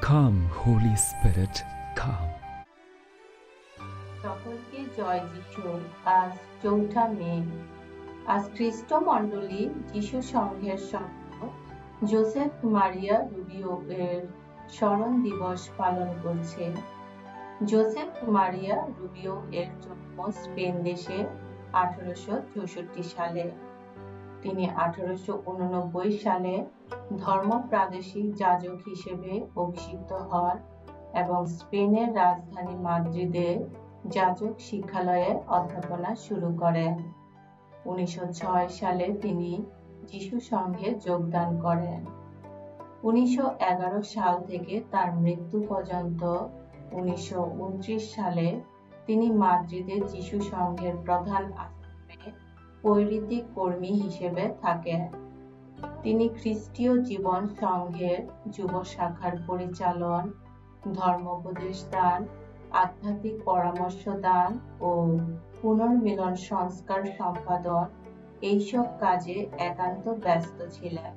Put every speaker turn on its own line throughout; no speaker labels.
Come, Holy Spirit, come.
সকলকে জয় যিশু। আজ ৪ঠা মে। আজ খ্রিস্ট মণ্ডলী যিশু সংঘের সভ্য জোসেফ মারিয়া রুবিও এর স্মরণ দিবস পালন করছে। জোসেফ মারিয়া রুবিও এর জন্ম স্পেন দেশে 1864 সালে। তিনি 1889 সালে ধর্ম প্রাদেশিক যাজক হিসেবে অভিষিক্ত হন এবং স্পেনের রাজধানী মাদ্রিদে যাজক শিক্ষালয়ে অধ্যাপনা শুরু করেন। 1906 সালে তিনি যিশু সংঘে যোগদান করেন। 1911 সাল থেকে তার মৃত্যু পর্যন্ত 1929 সালে তিনি মাদ্রিদে যিশু সংঘের প্রধান আশ্রমে পৈতৃক কর্মী হিসেবে থাকেন। তিনি খ্রিস্টীয় জীবন সংঘের যুব শাখার পরিচালন, ধর্মোপদেশ দান, আধ্যাত্মিক পরামর্শ দান ও পুনর্মিলন সংস্কার সম্পাদন এইসব কাজে একান্ত ব্যস্ত ছিলেন।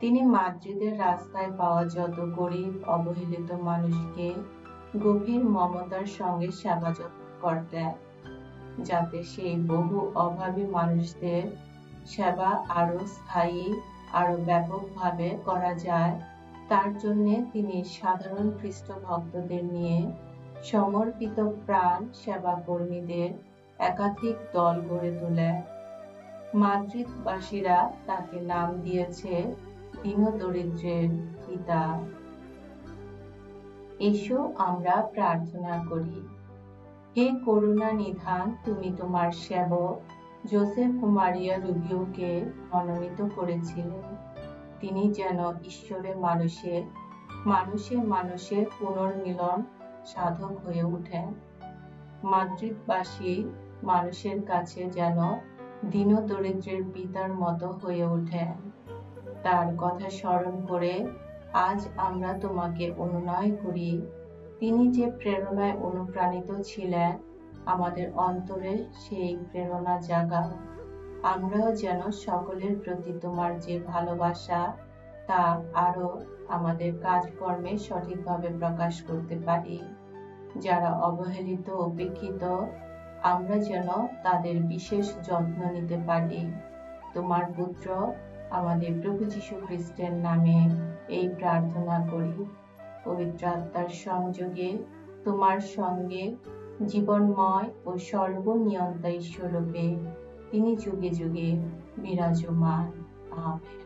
তিনি মাদ্রিদের রাস্তায় পাওয়া যত গরিব অবহেলিত মানুষকে গভীর মমতার সঙ্গে সেবা যত্ন করতেন, যাতে সেই বহু অভাবী মানুষদের সেবা আরো স্থায়ী, আরো ব্যাপকভাবে করা যায়, তার জন্য তিনি সাধারণ খ্রিস্ট ভক্তদের নিয়ে সমর্পিত প্রাণ সেবা কর্মীদের একাধিক দল গড়ে তোলেন। মাদ্রিদবাসীরা তাকে নাম দিয়েছে দীনদরিদ্রের পিতা। এসো আমরা প্রার্থনা করি। হে করুণা নিধান, তুমি তোমার সেবক জোসেফ মারিয়া রুবিওকে মনোনীত করেছিলেন। তিনি যেন ঈশ্বরে মানুষে পুনর্মিলন সাধক হয়ে ওঠেন। মাদ্রিদবাসী মানুষের কাছে যেন দীনদরিদ্রের পিতার মতো হয়ে ওঠেন। তার কথা স্মরণ করে আজ আমরা তোমাকে অনুনয় করি। তিনি যে প্রেরণায় অনুপ্রাণিত ছিলেন, আমাদের অন্তরে সেই প্রেরণা জাগাও। আমরাও যেন সকলের প্রতি তোমার যে ভালোবাসা, তা আরো আমাদের কাজকর্মে সঠিকভাবে প্রকাশ করতে পারি। যারা অবহেলিত, উপেক্ষিত, আমরা যেন তাদের বিশেষ যত্ন নিতে পারি। তোমার পুত্র আমাদের প্রভু যীশু খ্রিস্টের নামে এই প্রার্থনা করি। পবিত্র আত্মার সংযোগে তোমার সঙ্গে জীবনময় ও সর্বনিয়ন্তা ঈশ্বররূপে তিনি যুগে যুগে বিরাজমান। আমেন।